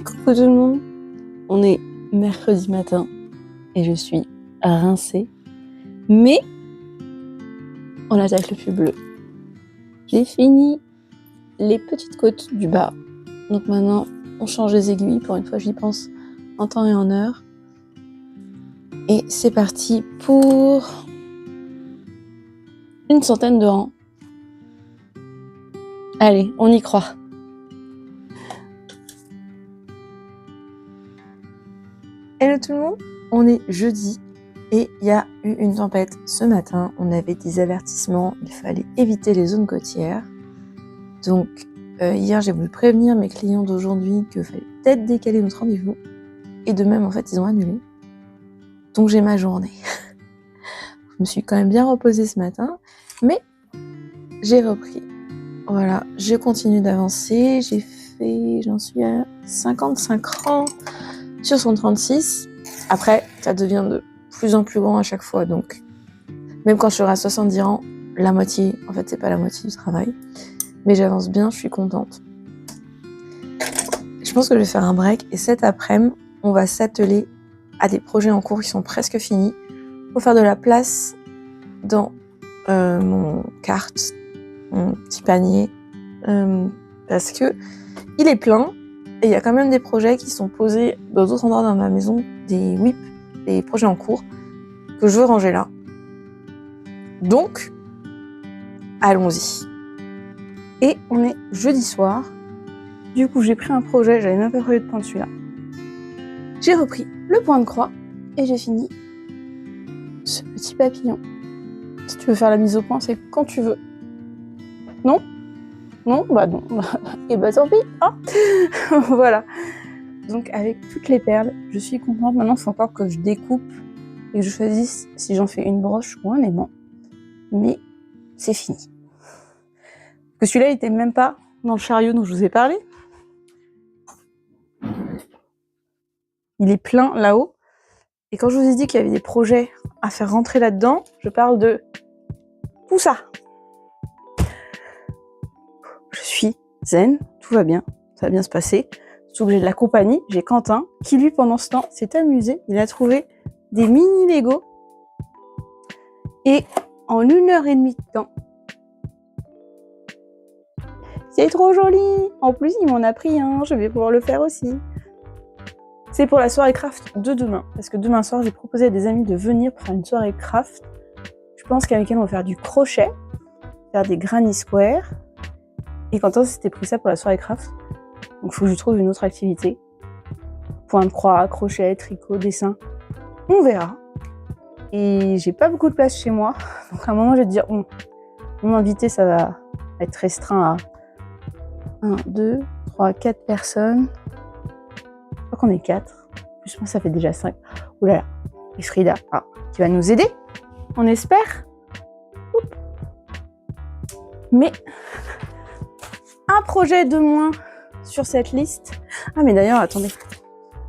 Coucou tout le monde, on est mercredi matin et je suis rincée, mais on attaque le plus bleu. J'ai fini les petites côtes du bas, donc maintenant on change les aiguilles, pour une fois j'y pense en temps et en heure. Et c'est parti pour une centaine de rangs. Allez, on y croit. Hello tout le monde, on est jeudi et il y a eu une tempête ce matin. On avait des avertissements, il fallait éviter les zones côtières. Donc hier j'ai voulu prévenir mes clients d'aujourd'hui qu'il fallait peut-être décaler notre rendez-vous. Et de même en fait ils ont annulé. Donc j'ai ma journée. Je me suis quand même bien reposée ce matin, mais j'ai repris. Voilà, je continue d'avancer, j'en suis à 55 rangs sur 136. Après, ça devient de plus en plus grand à chaque fois, donc même quand je serai à 70 rangs, la moitié, en fait c'est pas la moitié du travail, mais j'avance bien, je suis contente. Je pense que je vais faire un break et cet après-midi, on va s'atteler à des projets en cours qui sont presque finis pour faire de la place dans mon carte, mon petit panier, parce que il est plein. Et il y a quand même des projets qui sont posés dans d'autres endroits dans ma maison, des WIP, des projets en cours, que je veux ranger là. Donc, allons-y. Et on est jeudi soir. Du coup, j'ai pris un projet, j'avais même pas prévu de prendre celui-là. J'ai repris le point de croix et j'ai fini ce petit papillon. Si tu veux faire la mise au point, c'est quand tu veux. Non ? Non, bah non, et bah tant pis, hein. Voilà. Donc avec toutes les perles, je suis contente. Maintenant, il faut encore que je découpe et que je choisisse si j'en fais une broche ou un aimant. Mais c'est fini. Parce que celui-là, il était même pas dans le chariot dont je vous ai parlé. Il est plein là-haut. Et quand je vous ai dit qu'il y avait des projets à faire rentrer là-dedans, je parle de tout ça. Je suis zen, tout va bien, ça va bien se passer. Surtout que j'ai de la compagnie, j'ai Quentin, qui lui pendant ce temps s'est amusé, il a trouvé des mini Lego. Et en 1h30 de temps, c'est trop joli. En plus il m'en a pris un, je vais pouvoir le faire aussi. C'est pour la soirée craft de demain, parce que demain soir j'ai proposé à des amis de venir pour faire une soirée craft. Je pense qu'avec elle on va faire du crochet, faire des granny squares. Et Quentin s'était pris ça pour la soirée craft. Donc il faut que je trouve une autre activité. Point de croix, crochet, tricot, dessin. On verra. Et j'ai pas beaucoup de place chez moi. Donc à un moment je vais te dire, mon invité ça va être restreint à 1, 2, 3, 4 personnes. Je crois qu'on est 4. Plus moi ça fait déjà 5. Ouh là là. Et Frida, qui va nous aider. On espère. Oups. Mais un projet de moins sur cette liste. Ah mais d'ailleurs, attendez.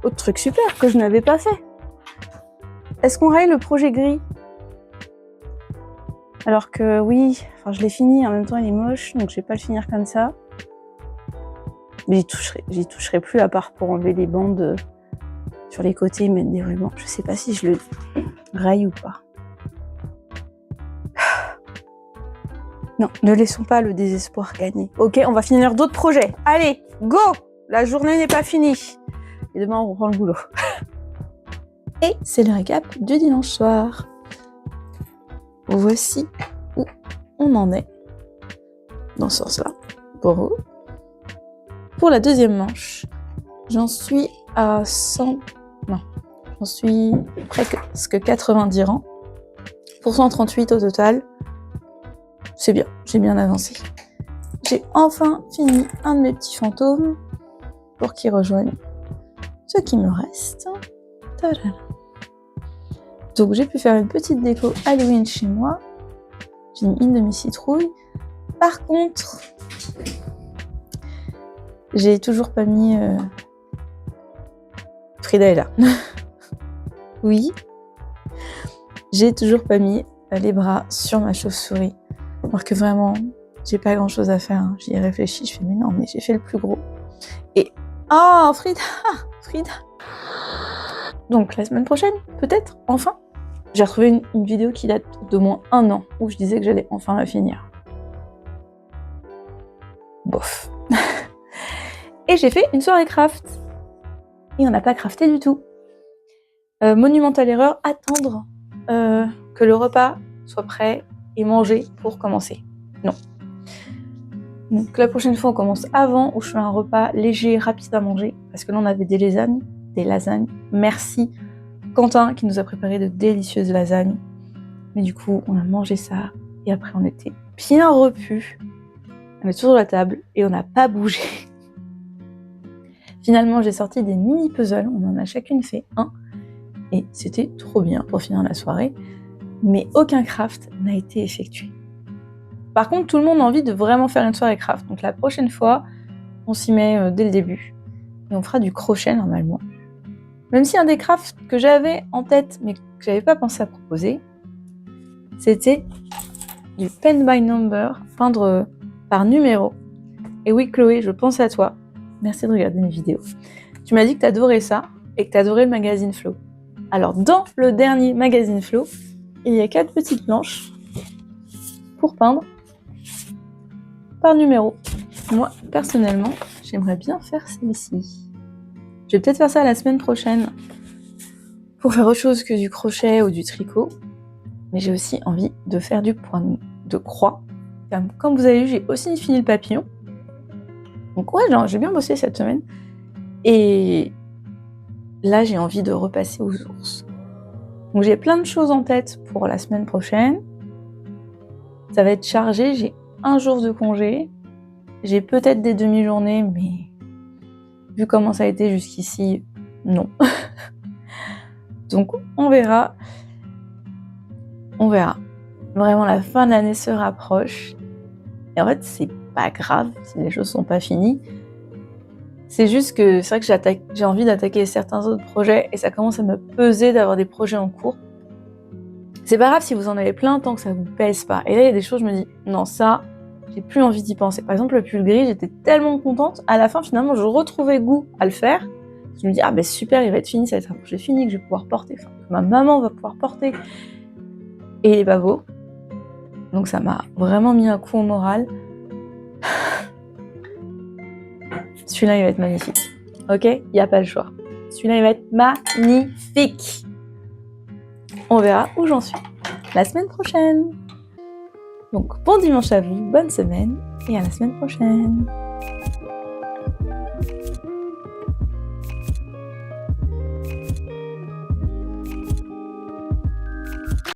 Autre truc super que je n'avais pas fait. Est-ce qu'on raye le projet gris ? Alors que oui, je l'ai fini, en même temps il est moche, donc je vais pas le finir comme ça. Mais j'y toucherai plus à part pour enlever les bandes sur les côtés et mettre des rubans. Je sais pas si je le raye ou pas. Non, ne laissons pas le désespoir gagner. Ok, on va finir d'autres projets. Allez, go! La journée n'est pas finie. Et demain, on reprend le boulot. Et c'est le récap du dimanche soir. Voici où on en est. Dans ce sens-là. Pour vous. Pour la deuxième manche, j'en suis à 100... Non, j'en suis presque 90 rangs. Pour 138 au total. C'est bien, j'ai bien avancé. J'ai enfin fini un de mes petits fantômes pour qu'ils rejoignent ce qui me reste. Tadam. Donc j'ai pu faire une petite déco Halloween chez moi. J'ai mis une demi-citrouille. Par contre, j'ai toujours pas mis... Frida est là. Oui. J'ai toujours pas mis les bras sur ma chauve-souris. Alors que vraiment, j'ai pas grand chose à faire. J'y ai réfléchi, je fais mais non, mais j'ai fait le plus gros. Et Ah, Frida, Frida. Donc la semaine prochaine, peut-être, enfin. J'ai retrouvé une vidéo qui date d'au moins 1 an, où je disais que j'allais enfin la finir. Bof. Et j'ai fait une soirée craft. Et on n'a pas crafté du tout. Monumentale erreur, attendre que le repas soit prêt et manger pour commencer. Non. Donc la prochaine fois, on commence avant, où je fais un repas léger, rapide à manger, parce que là, on avait des lasagnes. Merci Quentin qui nous a préparé de délicieuses lasagnes. Mais du coup, on a mangé ça, et après, on était bien repus. On est toujours à la table, et on n'a pas bougé. Finalement, j'ai sorti des mini puzzles, on en a chacune fait un, et c'était trop bien pour finir la soirée, mais aucun craft n'a été effectué. Par contre, tout le monde a envie de vraiment faire une soirée craft, donc la prochaine fois, on s'y met dès le début, et on fera du crochet normalement. Même si un des crafts que j'avais en tête, mais que j'avais pas pensé à proposer, c'était du pen by number, peindre par numéro. Et oui, Chloé, je pense à toi. Merci de regarder mes vidéos. Tu m'as dit que t'adorais ça, et que t'adorais le magazine Flow. Alors, dans le dernier magazine Flow, il y a 4 petites planches pour peindre par numéro. Moi, personnellement, j'aimerais bien faire celle-ci. Je vais peut-être faire ça la semaine prochaine pour faire autre chose que du crochet ou du tricot. Mais j'ai aussi envie de faire du point de croix. Comme vous avez vu, j'ai aussi fini le papillon. Donc ouais, j'ai bien bossé cette semaine. Et là, j'ai envie de repasser aux ours. Donc j'ai plein de choses en tête pour la semaine prochaine. Ça va être chargé, j'ai 1 jour de congé. J'ai peut-être des demi-journées, mais vu comment ça a été jusqu'ici, non. Donc on verra. On verra. Vraiment, la fin de l'année se rapproche. Et en fait, c'est pas grave si les choses sont pas finies. C'est juste que c'est vrai que j'ai envie d'attaquer certains autres projets et ça commence à me peser d'avoir des projets en cours. C'est pas grave si vous en avez plein tant que ça vous pèse pas. Et là, il y a des choses, je me dis, non, ça, j'ai plus envie d'y penser. Par exemple, le pull gris, j'étais tellement contente. À la fin, finalement, je retrouvais goût à le faire. Je me dis, ah ben super, il va être fini, ça va être un projet fini que je vais pouvoir porter, enfin, que ma maman va pouvoir porter. Et il est pas beau. Donc ça m'a vraiment mis un coup au moral. Celui-là, il va être magnifique. Ok ? Il n'y a pas le choix. Celui-là, il va être magnifique. On verra où j'en suis la semaine prochaine. Donc, bon dimanche à vous, bonne semaine, et à la semaine prochaine.